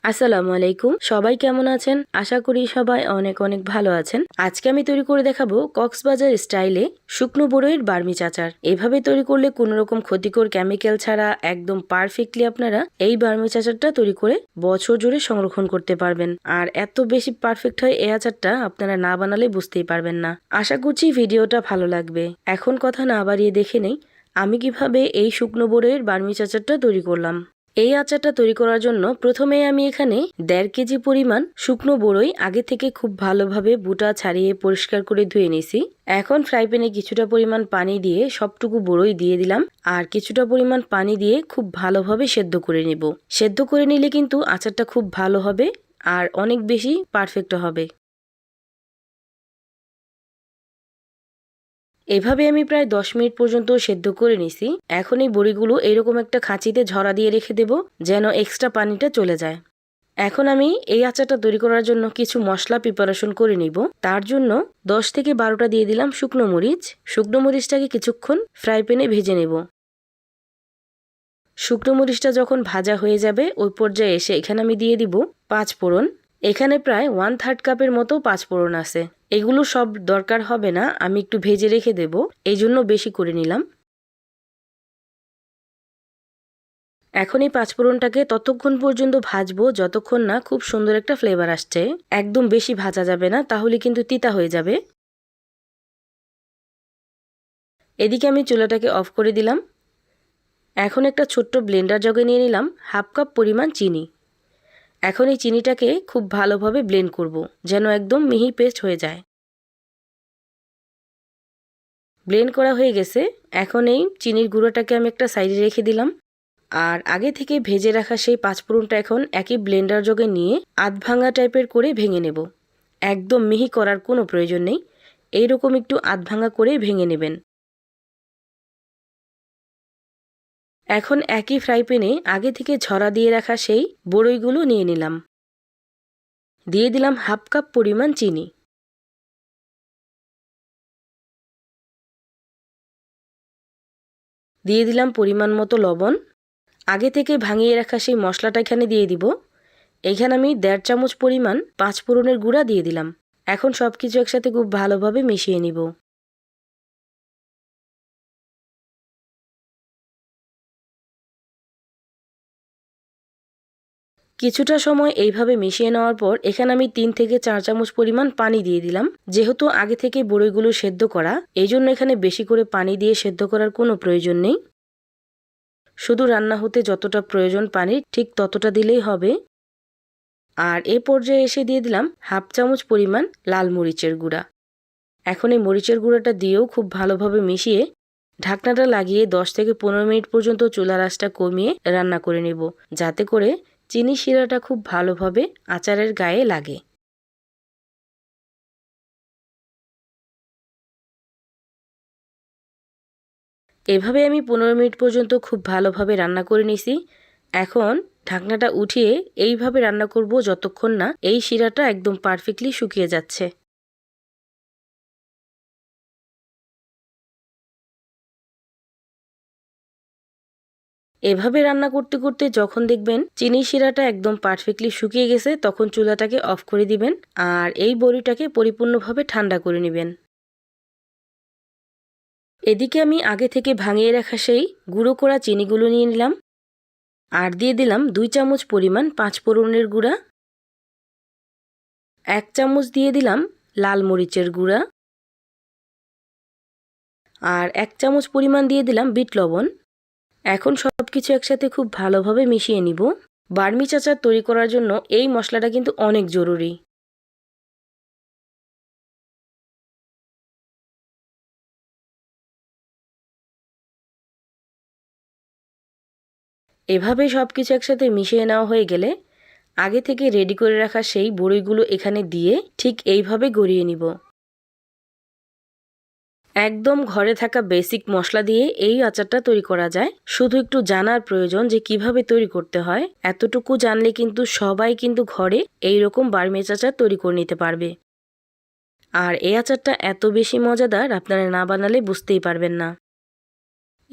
আসসালামু আলাইকুম। সবাই কেমন আছেন? আশা করি সবাই অনেক অনেক ভালো আছেন। আজকে আমি তৈরি করে দেখাবো কক্সবাজার স্টাইলে শুকনো বড়ইয়ের বার্মিজ আচার। এভাবে তৈরি করলে কোনো রকম ক্ষতিকর কেমিক্যাল ছাড়া একদম পারফেক্টলি আপনারা এই বার্মিজ আচারটা তৈরি করে বছর জুড়ে সংরক্ষণ করতে পারবেন। আর এত বেশি পারফেক্ট হয় এই আচারটা আপনারা না বানালে বুঝতেই পারবেন না। আশা করছি ভিডিওটা ভালো লাগবে। এখন কথা না বাড়িয়ে দেখে নেই আমি কিভাবে এই শুকনো বড়ইয়ের বার্মিজ আচারটা তৈরি করলাম। এই আচারটা তৈরি করার জন্য প্রথমে আমি এখানে 1.5 কেজি পরিমাণ শুকনো বড়ই আগে থেকে খুব ভালোভাবে বুটা ছাড়িয়ে পরিষ্কার করে ধুয়ে নিয়েছি। এখন ফ্রাই প্যানে কিছুটা পরিমাণ পানি দিয়ে সবটুকু বড়ই দিয়ে দিলাম আর কিছুটা পরিমাণ পানি দিয়ে খুব ভালোভাবে সেদ্ধ করে নেব। সেদ্ধ করে নিলে কিন্তু আচারটা খুব ভালো হবে আর অনেক বেশি পারফেক্ট হবে। এভাবে আমি প্রায় 10 মিনিট পর্যন্ত সেদ্ধ করে নিছি। এখন এই বড়িগুলো এরকম একটা খাঁচিতে ঝরা দিয়ে রেখে দেব যেন এক্সট্রা পানিটা চলে যায়। এখন আমি এই আচারটা তৈরি করার জন্য কিছু মশলা প্রিপারেশন করে নিব। তার জন্য 10 থেকে 12টা দিয়ে দিলাম শুকনো মরিচ। শুকনো মরিচটাকে কিছুক্ষণ ফ্রাই প্যানে ভেজে নেব। শুকনো মরিচটা যখন ভাজা হয়ে যাবে ওই পর্যায়ে এসে এখানে আমি দিয়ে দিব 5 ফোড়ন। এখানে প্রায় 1/3 কাপের মতো 5 ফোড়ন আছে। এগুলো সব দরকার হবে না, আমি একটু ভেজে রেখে দেব, এই জন্য বেশি করে নিলাম। এখন এই 5 ফোড়নটাকে ততক্ষণ পর্যন্ত ভাজবো যতক্ষণ না খুব সুন্দর একটা ফ্লেভার আসছে। একদম বেশি ভাজা যাবে না, তাহলে কিন্তু তিতা হয়ে যাবে। এদিকে আমি চুলাটাকে অফ করে দিলাম। এখন একটা ছোট্ট ব্লেন্ডার জগে নিয়ে নিলাম 1/2 কাপ পরিমাণ চিনি। এখন এই চিনিটাকে খুব ভালোভাবে ব্লেন্ড করব যেন একদম মিহি পেস্ট হয়ে যায়। ব্লেন্ড করা হয়ে গেছে। এখন এই চিনির গুঁড়োটাকে আমি একটা সাইডে রেখে দিলাম আর আগে থেকে ভেজে রাখা সেই 5 ফোড়নটা এখন একই ব্লেন্ডার জগে নিয়ে আধ ভাঙা টাইপের করে ভেঙে নেব। একদম মিহি করার কোনো প্রয়োজন নেই, এইরকম একটু আধ ভাঙা করে ভেঙে নেবেন। এখন একই ফ্রাই প্যানে আগে থেকে ঝরা দিয়ে রাখা সেই বড়ইগুলো নিয়ে নিলাম। দিয়ে দিলাম 1/2 কাপ পরিমাণ চিনি। দিয়ে দিলাম পরিমাণ মতো লবণ। আগে থেকে ভাঙিয়ে রাখা সেই মশলাটা এখানে দিয়ে দিব। এখানে আমি 1.5 চামচ পরিমাণ 5 ফোড়নের গুঁড়া দিয়ে দিলাম। এখন সবকিছু একসাথে খুব ভালোভাবে মিশিয়ে নিব। কিছুটা সময় এইভাবে মিশিয়ে নেওয়ার পর এখানে আমি 3 থেকে 4 চামচ পরিমাণ পানি দিয়ে দিলাম। যেহেতু আগে থেকে বড়ইগুলো সেদ্ধ করা, এই জন্য এখানে বেশি করে পানি দিয়ে সেদ্ধ করার কোনো প্রয়োজন নেই। শুধু রান্না হতে যতটা প্রয়োজন পানির ঠিক ততটা দিলেই হবে। আর এই পর্যায়ে এসে দিয়ে দিলাম 1/2 চামচ পরিমাণ লাল মরিচের গুঁড়া। এখন এই মরিচের গুঁড়াটা দিয়েও খুব ভালোভাবে মিশিয়ে ঢাকনাটা লাগিয়ে 10 থেকে 15 মিনিট পর্যন্ত চুলার আঁচটা কমিয়ে রান্না করে নেব, যাতে করে চিনি শিরাটা খুব ভালোভাবে আচারের গায়ে লাগে। এভাবে আমি 15 মিনিট পর্যন্ত খুব ভালোভাবে রান্না করে নিছি। এখন ঢাকনাটা উঠিয়ে এইভাবে রান্না করব যতক্ষণ না এই শিরাটা একদম পারফেক্টলি শুকিয়ে যাচ্ছে। এভাবে রান্না করতে করতে যখন দেখবেন চিনি শিরাটা একদম পারফেক্টলি শুকিয়ে গেছে তখন চুলাটাকে অফ করে দিবেন আর এই বড়িটাকে পরিপূর্ণভাবে ঠান্ডা করে নেবেন। এদিকে আমি আগে থেকে ভাঙিয়ে রাখা সেই গুঁড়ো করা চিনিগুলো নিয়ে নিলাম আর দিয়ে দিলাম 2 চামচ পরিমাণ 5 ফোড়নের গুঁড়া, 1 চামচ দিয়ে দিলাম লাল মরিচের গুঁড়া আর 1 চামচ পরিমাণ দিয়ে দিলাম বিট লবণ। এখন সবকিছু একসাথে খুব ভালোভাবে মিশিয়ে নিব। বার্মিজ আচার তৈরি করার জন্য এই মশলাটা কিন্তু অনেক জরুরি। এভাবে সবকিছু একসাথে মিশিয়ে নেওয়া হয়ে গেলে আগে থেকে রেডি করে রাখা সেই বড়িগুলো এখানে দিয়ে ঠিক এইভাবে গড়িয়ে নিব। একদম ঘরে থাকা বেসিক মশলা দিয়ে এই আচারটা তৈরি করা যায়। শুধু একটু জানার প্রয়োজন যে কিভাবে তৈরি করতে হয়। এতটুকু জানলে কিন্তু সবাই কিন্তু ঘরে এইরকম বার্মিজ আচার তৈরি করে নিতে পারবে। আর এই আচারটা এত বেশি মজাদার আপনারা না বানালে বুঝতেই পারবেন না।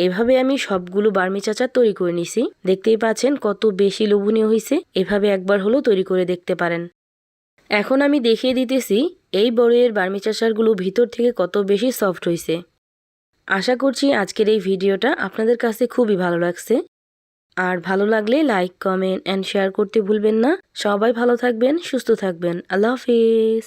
এভাবে আমি সবগুলো বার্মিজ আচার তৈরি করে নিছি। দেখতেই পাচ্ছেন কত বেশি লোভনীয় হয়েছে। এভাবে একবার হলেও তৈরি করে দেখতে পারেন। এখন আমি দেখিয়ে দিতেছি এই বড়ইয়ের বার্মিজ আচারগুলো ভিতর থেকে কত বেশি সফট হয়েছে। আশা করছি আজকের এই ভিডিওটা আপনাদের কাছে খুবই ভালো লাগছে। আর ভালো লাগলে লাইক, কমেন্ট অ্যান্ড শেয়ার করতে ভুলবেন না। সবাই ভালো থাকবেন, সুস্থ থাকবেন। আল্লাহ হাফিজ।